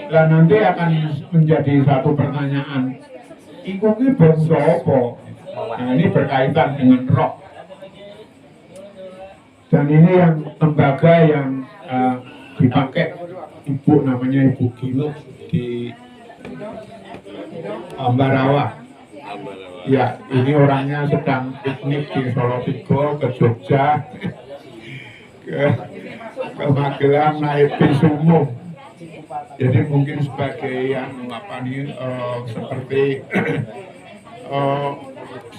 Lah nanti akan menjadi satu pertanyaan. Iku ki bangsa apa? Nah, ini berkaitan dengan roh. Dan ini yang lembaga yang dipakai ibu, namanya Ibu Gilo di Ambarawa. Ya, ini orangnya sedang piknik di Salatiga, ke Jogja, ke Magelang, naik bis umum. Jadi mungkin sebagai yang apa nih, seperti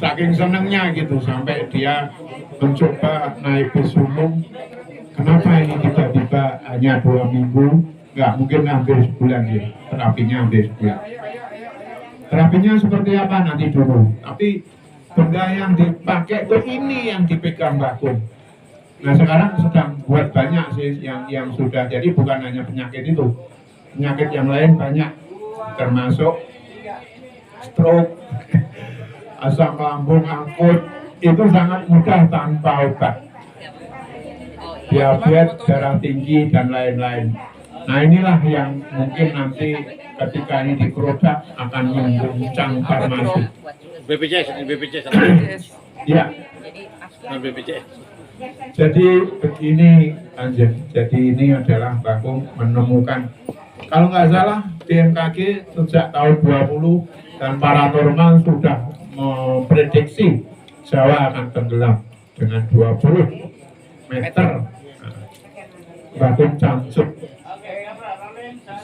saking senengnya gitu sampai dia mencoba naik bis umum. Kenapa ini tiba-tiba hanya 2 minggu? Nggak mungkin hampir sebulan ya, terapinya hampir sebulan. Terapinya seperti apa nanti dulu. Tapi benda yang dipakai itu ini yang dipegang Mbak Kum. Nah sekarang sedang buat banyak sih yang sudah, jadi bukan hanya penyakit itu, penyakit yang lain banyak, termasuk stroke, asam lambung akut, itu sangat mudah tanpa obat. Diabetes, darah tinggi, dan lain-lain. Nah inilah yang mungkin nanti ketika ini diproduk akan mengguncang farmasi. BPJS. Ya. BPJS. Jadi begini Anjen, jadi ini adalah Mbak Kum menemukan, kalau nggak salah BMKG sejak tahun 20 dan paranormal sudah memprediksi Jawa akan tenggelam dengan 20 meter. Mbak Kum cancuk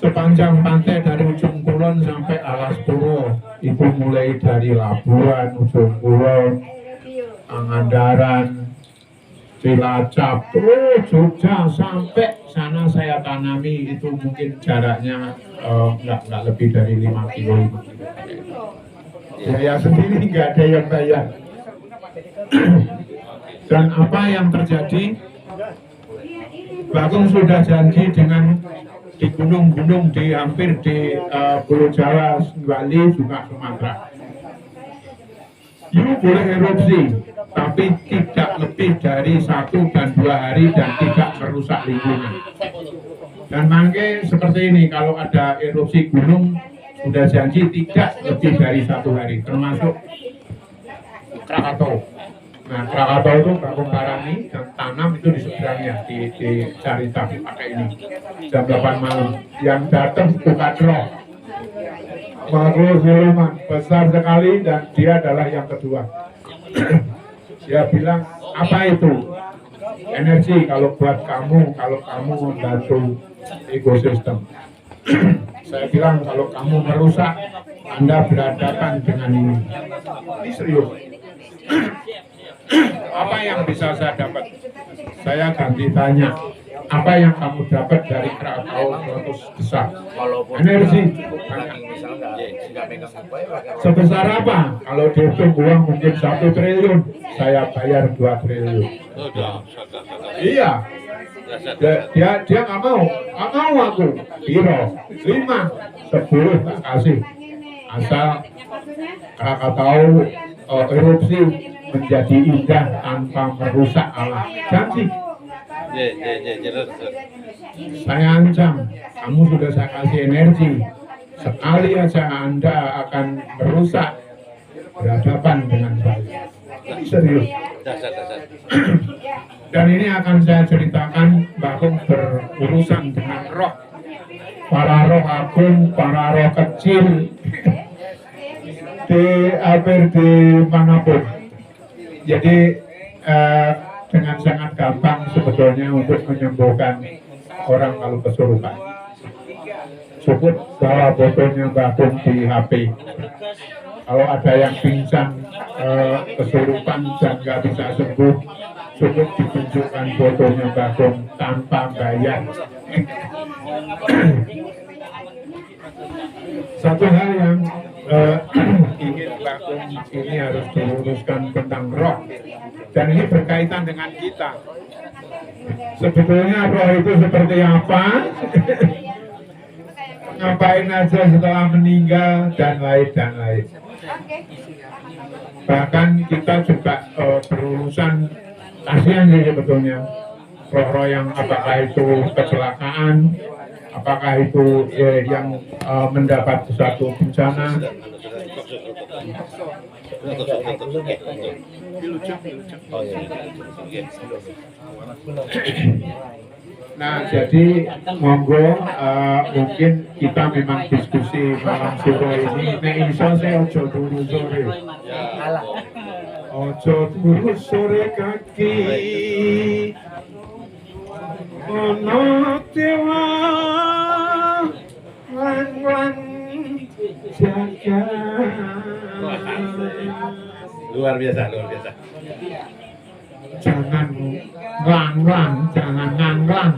sepanjang pantai dari ujung kulon sampai Alas Purwo, itu mulai dari Labuan, ujung kulon, Pangandaran, Cilacap, terus Jogja sampai sana saya tanami, itu mungkin jaraknya nggak lebih dari 5 kilo. Saya sendiri nggak ada yang bayar. Dan apa yang terjadi? Bagong sudah janji dengan di gunung-gunung hampir di Pulau Jawa, Bali, juga Sumatera. You boleh erupsi, tapi tidak lebih dari 1 dan 2 hari dan tidak merusak lingkungan. Dan mangke seperti ini, kalau ada erupsi gunung sudah janji tidak lebih dari 1 hari, termasuk Krakatau. Nah, Krakatau itu Bagong Parani dan tanam itu di seberangnya, dicari tapi pakai ini jam 8 malam. Yang datang bukan roh, Makhluk siluman besar sekali, dan dia adalah yang kedua. Dia bilang, apa itu? Energi kalau buat kamu, kalau kamu membantu ekosistem. Saya bilang, kalau kamu merusak, Anda berhadapan dengan ini. Ini serius. Apa yang bisa saya dapat? Saya ganti tanya, apa yang kamu dapat dari Krakatau 100 besar? Energi. Sebesar apa? Kalau dihitung uang mungkin 1 triliun, saya bayar 2 triliun. Iya. Dia nggak mau aku. Biro 5, 10 tak kasih. Asal Krakatau erupsi menjadi indah tanpa merusak alam. Janji. Saya ancam, kamu sudah saya kasih energi. Sekali aja Anda akan merusak, berhadapan dengan saya. Ini serius. Dan ini akan saya ceritakan, Bagong berurusan dengan roh. Para roh agung, para roh kecil, di manapun. Jadi dengan sangat gampang sebetulnya untuk menyembuhkan orang kalau kesurupan. Cukup bawa fotonya Bagong di HP. Kalau ada yang pingsan, kesurupan dan nggak bisa sembuh, cukup ditunjukkan fotonya Bagong tanpa bayar. Satu hal yang ingin Bagong ini harus diluruskan tentang roh, dan ini berkaitan dengan kita. Sebetulnya roh itu seperti apa? Ngapain aja setelah meninggal, dan lain-lain. Bahkan kita juga berurusan, kasihan sih sebetulnya roh-roh yang apakah itu kecelakaan apakah itu yang mendapat suatu bencana. Nah, jadi monggo mungkin kita memang diskusi malam sore ini. Nek iso saya ojo turu sore. Ojo turu sore kaki. Ono dewa lang jaga. Luar biasa, luar biasa. Jangan nglang-nglang, jangan nganglang,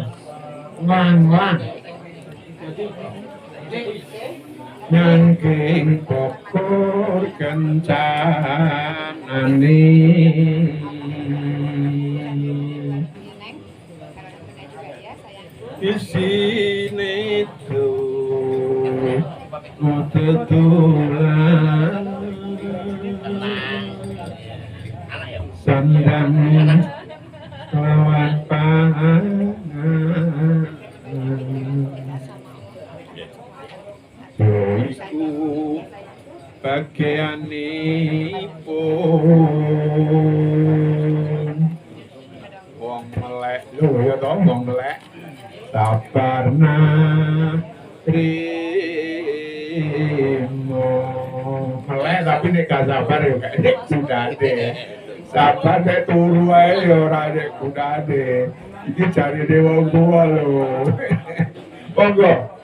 nglang-nglang. Nyangking pokor kencanani. Isine tuh mau tetulan. Sandang lawan pangan Joiku bagianipun wong melek lho ya toh wong melek sabarna trimo melek tapi nek gak sabar ya kayak kudade. Sabar nek turu ae ya ora nek kudade. Iki jarine wong tuwa lho. Monggo.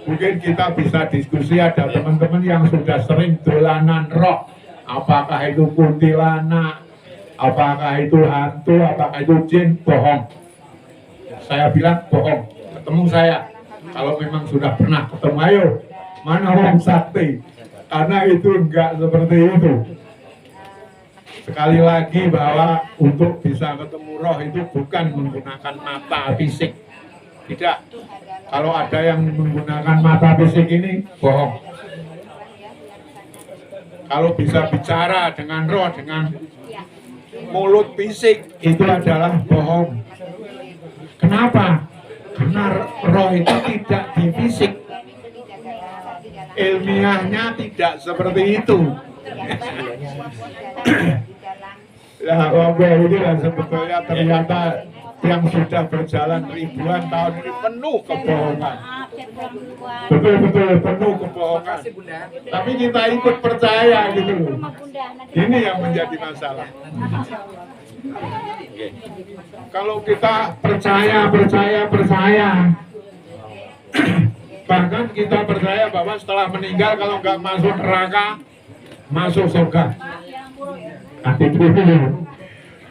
Mungkin kita bisa diskusi, ada teman-teman yang sudah sering dolanan roh. Apakah itu kuntilanak, apakah itu hantu, apakah itu jin, bohong. Saya bilang bohong. Ketemu saya. Kalau memang sudah pernah ketemu, ayo mana orang sakti. Karena itu enggak seperti itu. Sekali lagi bahwa untuk bisa ketemu roh itu bukan menggunakan mata fisik. Tidak. Kalau ada yang menggunakan mata fisik ini, bohong. Kalau bisa bicara dengan roh, dengan mulut fisik, itu adalah bohong. Kenapa? Karena roh itu tidak di fisik. Ilmiahnya tidak seperti itu. Nah, ngobrol ini lah sebetulnya ternyata yang sudah berjalan ribuan tahun ini penuh kebohongan. Betul-betul penuh kebohongan. Tapi kita ikut percaya gitu loh. Ini yang menjadi masalah. Kalau kita percaya, bahkan kita percaya bahwa setelah meninggal kalau nggak masuk neraka, masuk surga. Nanti dulu,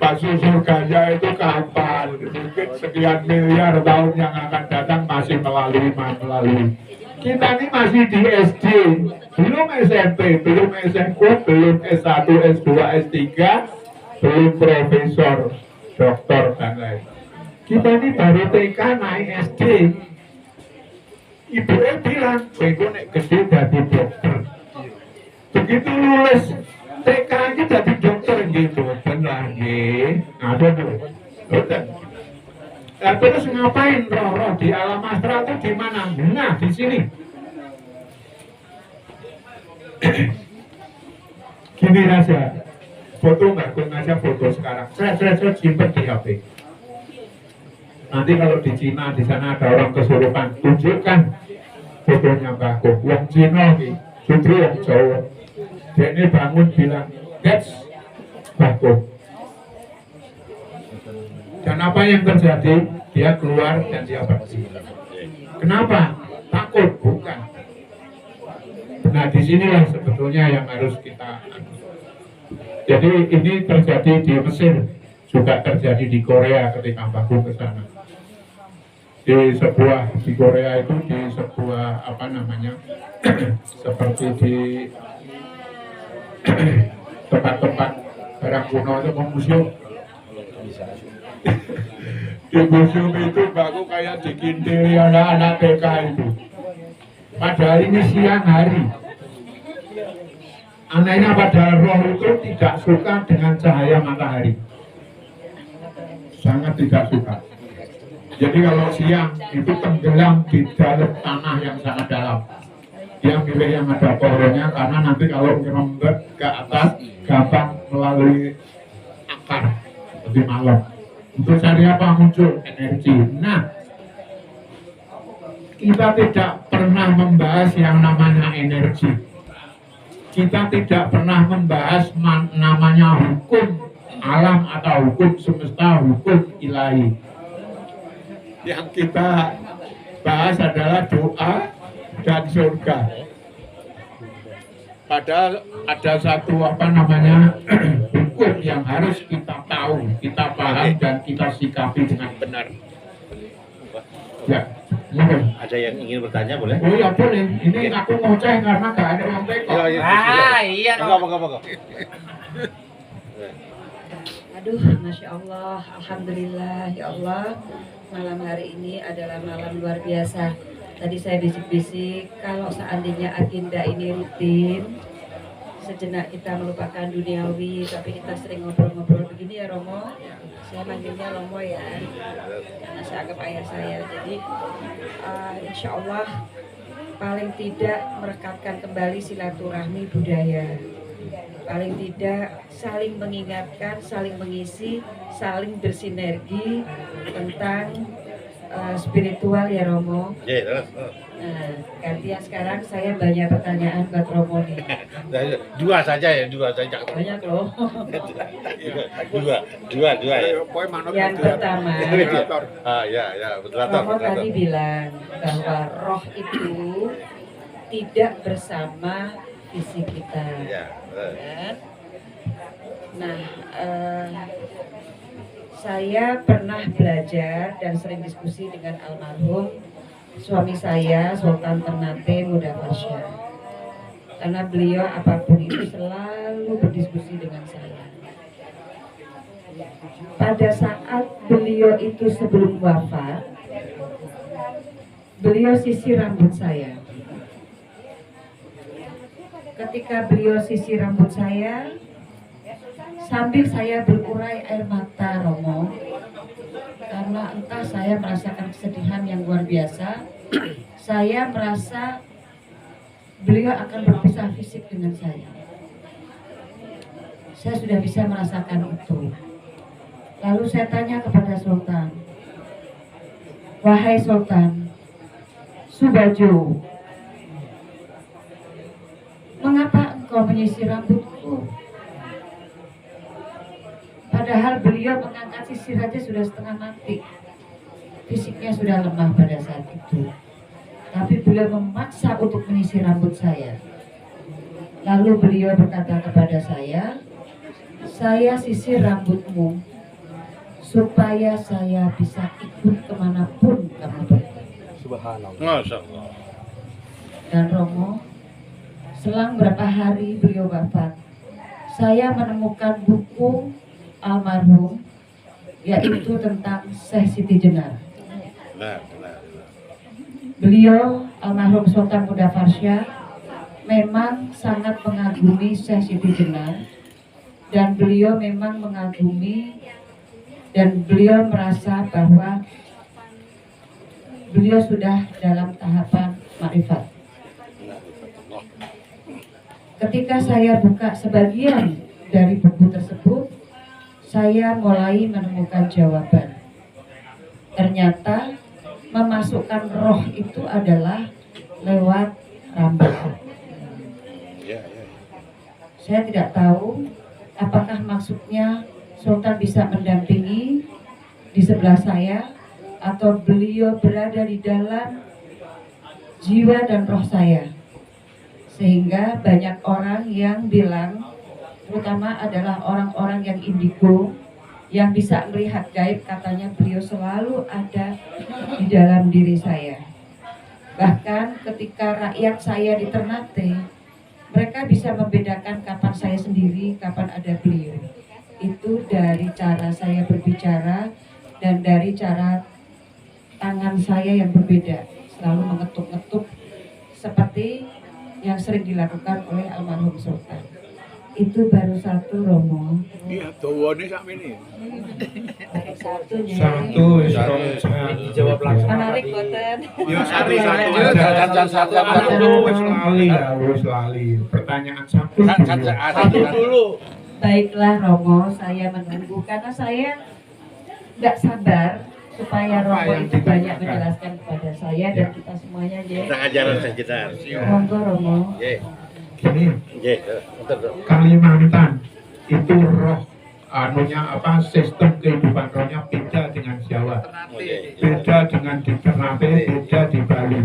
masuk surganya itu kapan? Mungkin sekian miliar tahun yang akan datang masih melalui. Kita ini masih di SD, belum SMP, belum SMU, belum S1, S2, S3, belum profesor, doktor dan lain. Kita ini baru TK naik SD. Ibunya bilang, "Bego nek gede jadi dokter." Begitu lulus TK aja jadi dokter gitu, benar gitu. Ada tuh, betul. Nah, terus ngapain roh-roh di alam astral itu di mana? Nah, di sini. Gini aja, foto nggak aja foto sekarang. Saya simpen di HP. Nanti kalau di Cina di sana ada orang kesurupan, tunjukkan fotonya Mbak Kong. Yang Cina nih, justru yang Jawa. Dia ini bangun bilang, that's Mbak. Dan apa yang terjadi? Dia keluar dan dia pergi. Kenapa? Takut? Bukan. Nah, disinilah sebetulnya yang harus kita. Jadi ini terjadi di Mesir, juga terjadi di Korea ketika Mbak ke sana. Di Korea itu di sebuah apa namanya seperti di tempat-tempat barang kuno itu museum. Di museum itu baku kayak dikintiri anak-anak TK itu. Padahal ini siang hari. Anehnya padahal roh itu tidak suka dengan cahaya matahari. Sangat tidak suka. Jadi kalau siang itu tenggelam di dalam tanah yang sangat dalam. Dia milih yang ada pohonnya karena nanti kalau ngerembet ke atas gampang melalui akar lebih malam. Untuk cari apa muncul energi. Nah, kita tidak pernah membahas yang namanya energi. Kita tidak pernah membahas namanya hukum alam atau hukum semesta, hukum ilahi. Yang kita bahas adalah doa dan surga. Padahal ada satu hukum yang harus kita tahu, kita paham dan kita sikapi dengan benar. Ya, mungkin. Ada yang ingin bertanya boleh? Oh iya boleh. Ini aku ngoceh karena gak ada yang teko. Iya. Monggo. Aduh, Masya Allah, Alhamdulillah, ya Allah. Malam hari ini adalah malam luar biasa. Tadi saya bisik-bisik, kalau seandainya agenda ini rutin, sejenak kita melupakan duniawi, tapi kita sering ngobrol-ngobrol begini ya Romo. Saya manggilnya Romo ya, karena saya anggap ayah saya. Jadi insya Allah paling tidak merekatkan kembali silaturahmi budaya. Paling tidak saling mengingatkan, saling mengisi, saling bersinergi tentang spiritual ya Romo. Nah, gantian sekarang saya banyak pertanyaan buat Romo nih. Dua saja. Banyak loh. Dua ya. Yang pertama, Moderator. Romo tadi bilang bahwa roh itu tidak bersama fisik kita. Ya. Kan? Nah, saya pernah belajar dan sering diskusi dengan almarhum suami saya, Sultan Ternate Muda Farsya. Karena beliau apapun itu selalu berdiskusi dengan saya. Pada saat beliau itu sebelum wafat, beliau sisir rambut saya. Ketika beliau sisir rambut saya, sambil saya berurai air mata Romo, karena entah saya merasakan kesedihan yang luar biasa. Saya merasa beliau akan berpisah fisik dengan saya. Saya sudah bisa merasakan itu. Lalu saya tanya kepada Sultan, wahai Sultan Subajo, mengapa engkau menyisir rambutku? Padahal beliau mengangkat sisir aja sudah setengah mati. Fisiknya sudah lemah pada saat itu. Tapi beliau memaksa untuk menyisir rambut saya. Lalu beliau berkata kepada saya sisir rambutmu supaya saya bisa ikut kemanapun kamu pergi. Subhanallah. Masya Allah. Dan Romo, selang berapa hari beliau wafat, saya menemukan buku almarhum, yaitu tentang Syekh Siti Jenar. Benar. Beliau almarhum Sultan Muda Farsya memang sangat mengagumi Syekh Siti Jenar, dan beliau memang mengagumi dan beliau merasa bahwa beliau sudah dalam tahapan makrifat. Ketika saya buka sebagian dari buku tersebut, saya mulai menemukan jawaban. Ternyata memasukkan roh itu adalah lewat rambut. Saya tidak tahu apakah maksudnya Sultan bisa mendampingi di sebelah saya, atau beliau berada di dalam jiwa dan roh saya. Sehingga banyak orang yang bilang, terutama adalah orang-orang yang indigo, yang bisa melihat gaib, katanya beliau selalu ada di dalam diri saya. Bahkan ketika rakyat saya di Ternate, mereka bisa membedakan kapan saya sendiri, kapan ada beliau. Itu dari cara saya berbicara dan dari cara tangan saya yang berbeda, selalu mengetuk-ngetuk seperti yang sering dilakukan oleh almarhum Sultan. Itu baru satu Romo. Iya, dawane sak mene. Baru satunya. Satu, Dijawab langsung. Menarik boten. Ya satu-satu Satu wis lali ya, wis lali. Pertanyaan satu dulu. Satu dulu. Baiklah Romo, saya menunggu karena saya nggak sabar supaya Romo yang itu banyak ditanyakan? menjelaskan kepada saya dan kita semuanya ya. Kita ajaran sekitar. Monggo Romo. Ye, Gini, ye, bentar. Kalimantan itu roh anunya apa sistem kehidupan rohnya beda dengan Jawa, beda dengan di Ternate, beda di Bali.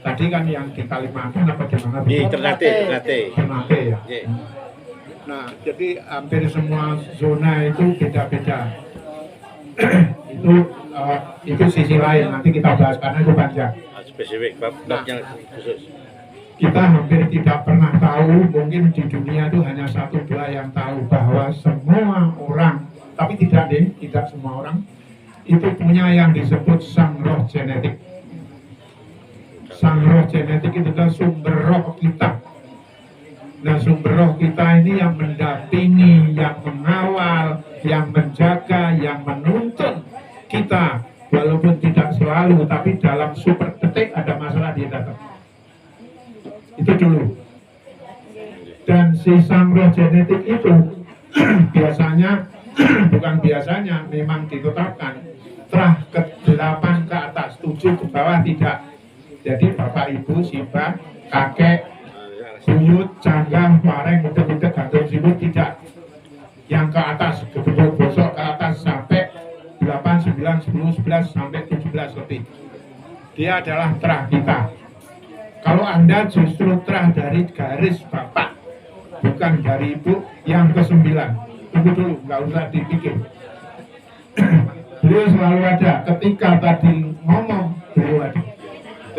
Tadi kan yang di Kalimantan apa di mana? Di Ternate. Ternate ya. Ye. Nah, jadi hampir semua zona itu beda-beda. itu sisi lain nanti kita bahas karena itu panjang. Spesifik, babnya khusus. Kita hampir tidak pernah tahu, mungkin di dunia itu hanya 1-2 yang tahu bahwa semua orang, tapi tidak semua orang itu punya yang disebut sang roh genetik. Sang roh genetik itu adalah sumber roh kita. Nah, sumber roh kita ini yang mendampingi, yang mengawal, yang menjaga, yang menuntun kita, walaupun tidak selalu, tapi dalam super detik ada masalah dia datang. Itu dulu. Dan si sang roh genetik itu biasanya bukan biasanya, memang ditetapkan terah ke-8 ke atas, 7 ke bawah tidak. Jadi bapak ibu, sifat, kakek, buyut, canggah, wareng, utek-utek, gantung sibuk tidak. Yang ke atas, gedebuk bosok ke atas sampai 8, 9, 10, 11 sampai 17 lebih. Dia adalah terah kita. Kalau Anda justru terah dari garis bapak, bukan dari ibu yang ke-9. Tunggu dulu, nggak usah dipikir. Beliau selalu ada, ketika tadi ngomong, beliau ada.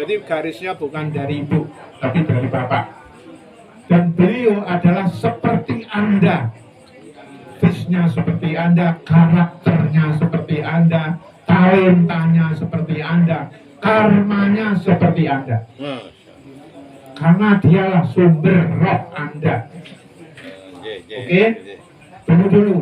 Jadi garisnya bukan dari ibu, tapi dari bapak. Dan beliau adalah seperti Anda. Visnya seperti Anda, karakternya seperti Anda, talentanya seperti Anda, karmanya seperti Anda. Karena dialah sumber roh Anda. Oke? Tunggu dulu.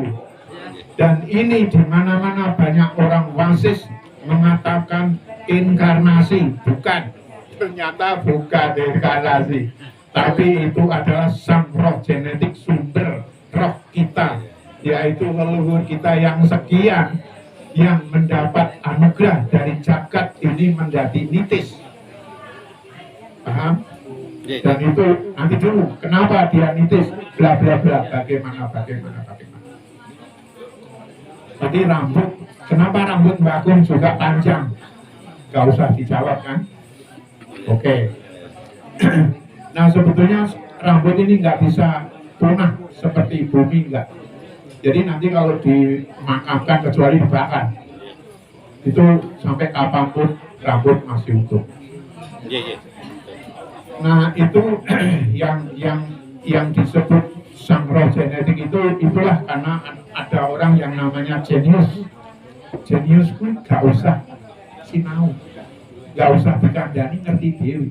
Dan ini di mana-mana banyak orang wasis mengatakan inkarnasi, bukan. Ternyata bukan inkarnasi. Tapi itu adalah sang roh genetik, sumber roh kita, yaitu leluhur kita yang sekian yang mendapat anugerah dari jagat ini menjadi nitis. Paham? Dan itu nanti dulu, kenapa dia nitis, bla bla bla, bagaimana. Jadi rambut, kenapa rambut Mbak Agung juga panjang? Gak usah dijawab kan? Oke. Nah sebetulnya rambut ini nggak bisa punah seperti bumi, enggak. Jadi nanti kalau dimakamkan kecuali dibakar, itu sampai kapanpun rambut masih utuh. Nah itu yang disebut sang roh genetik itulah karena ada orang yang namanya jenius. Jenius pun gak usah sinau, gak usah dikandani, ngerti dewi.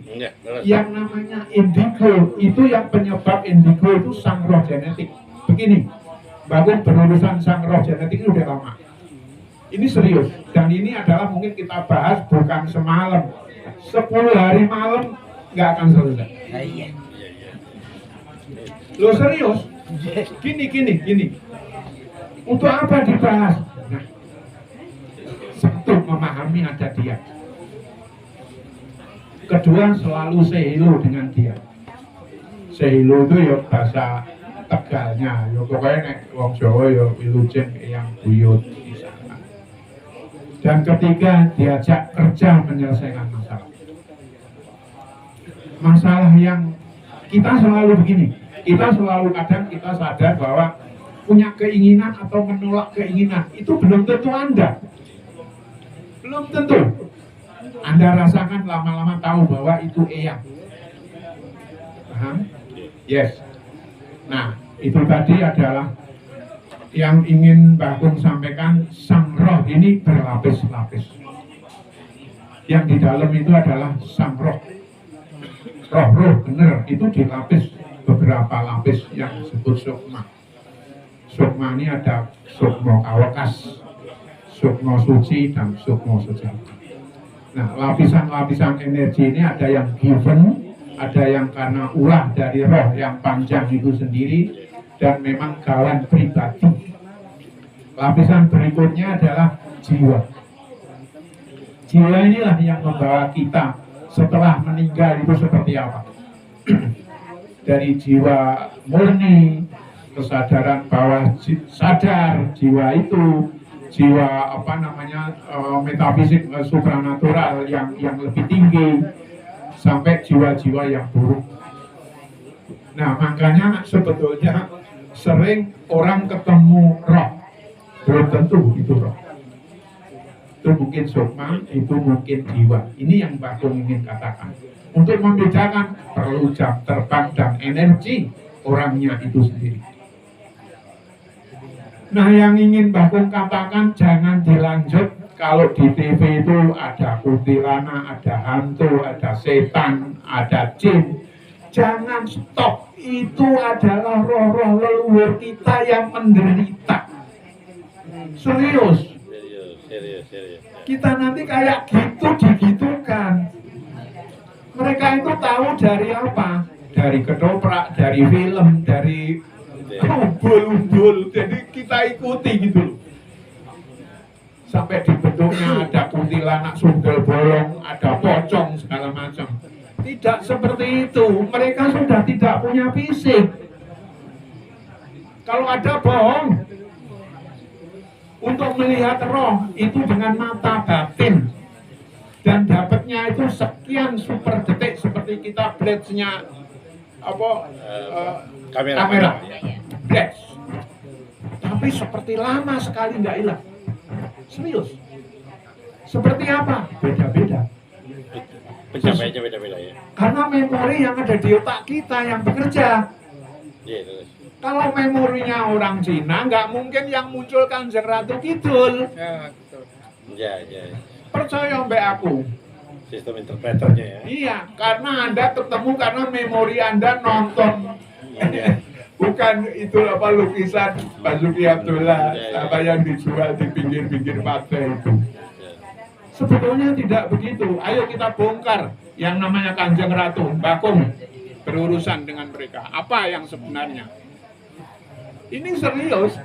Yang namanya indigo itu, yang penyebab indigo itu sang roh genetik. Begini, Mbak berurusan sang roh genetik ini udah lama. Ini serius, dan ini adalah mungkin kita bahas bukan semalam, 10 hari malam nggak akan selesai. Lo serius? Gini. Untuk apa dibahas? Nah, satu, memahami ada dia. Kedua, selalu sehilo dengan dia. Sehilo itu ya bahasa Tegalnya, ya pokoknya nek wong Jawa ya wilujeng yang buyut di sana. Dan ketiga, diajak kerja menyelesaikan masalah. Masalah yang kita selalu begini, kita selalu kadang kita sadar bahwa punya keinginan atau menolak keinginan itu belum tentu Anda. Belum tentu. Anda rasakan lama-lama tahu bahwa itu eyang. Paham? Yes. Nah, itu tadi adalah yang ingin Mbak Agung sampaikan, sang roh ini berlapis-lapis. Yang di dalam itu adalah sang roh. Roh bener, itu dilapis beberapa lapis yang disebut sukma. Sukma ini ada sukma kawakas, sukma suci, dan sukma sejati. Nah, lapisan-lapisan energi ini ada yang given, ada yang karena ulah dari roh yang panjang itu sendiri, dan memang kawan pribadi. Lapisan berikutnya adalah jiwa. Jiwa inilah yang membawa kita setelah meninggal itu seperti apa. Dari jiwa murni, kesadaran bahwa sadar jiwa itu, jiwa metafisik supranatural yang lebih tinggi, sampai jiwa-jiwa yang buruk. Nah, makanya sebetulnya sering orang ketemu roh, belum tentu itu roh. Itu mungkin sukma, itu mungkin jiwa. Ini yang Mbak Gung ingin katakan. Untuk membedakan perlu jam terbang dan energi orangnya itu sendiri. Nah, yang ingin Mbak Gung katakan jangan dilanjut. Kalau di TV itu ada kuntilanak, ada hantu, ada setan, ada jin. Jangan stop. Itu adalah roh-roh leluhur kita yang menderita. Serius. Serius. Kita nanti kayak gitu digitukan. Mereka itu tahu dari apa? Dari ketoprak, dari film, dari umbul-umbul. Jadi kita ikuti gitu loh. Sampai dibentuknya ada kuntilanak, sundel bolong, ada pocong segala macam. Tidak seperti itu. Mereka sudah tidak punya fisik. Kalau ada bohong, untuk melihat roh itu dengan mata batin, dan dapatnya itu sekian super detik seperti kita blades-nya kamera. Blades. Tapi seperti lama sekali nggak hilang. Serius. Seperti apa? Beda-beda. Pencapaiannya beda-beda ya. Karena memori yang ada di otak kita yang bekerja. Iya, terus. Kalau memorinya orang Cina, nggak mungkin yang muncul Kanjeng Ratu Kidul. Ya. Percaya mbak aku. Sistem interpreternya ya. Iya, karena Anda ketemu karena memori Anda nonton. Bukan itu lukisan Basuki Abdullah apa yang dijual di pinggir-pinggir pantai itu. Sebetulnya tidak begitu. Ayo kita bongkar yang namanya Kanjeng Ratu, Mbak Gung berurusan dengan mereka. Apa yang sebenarnya? Ini serius.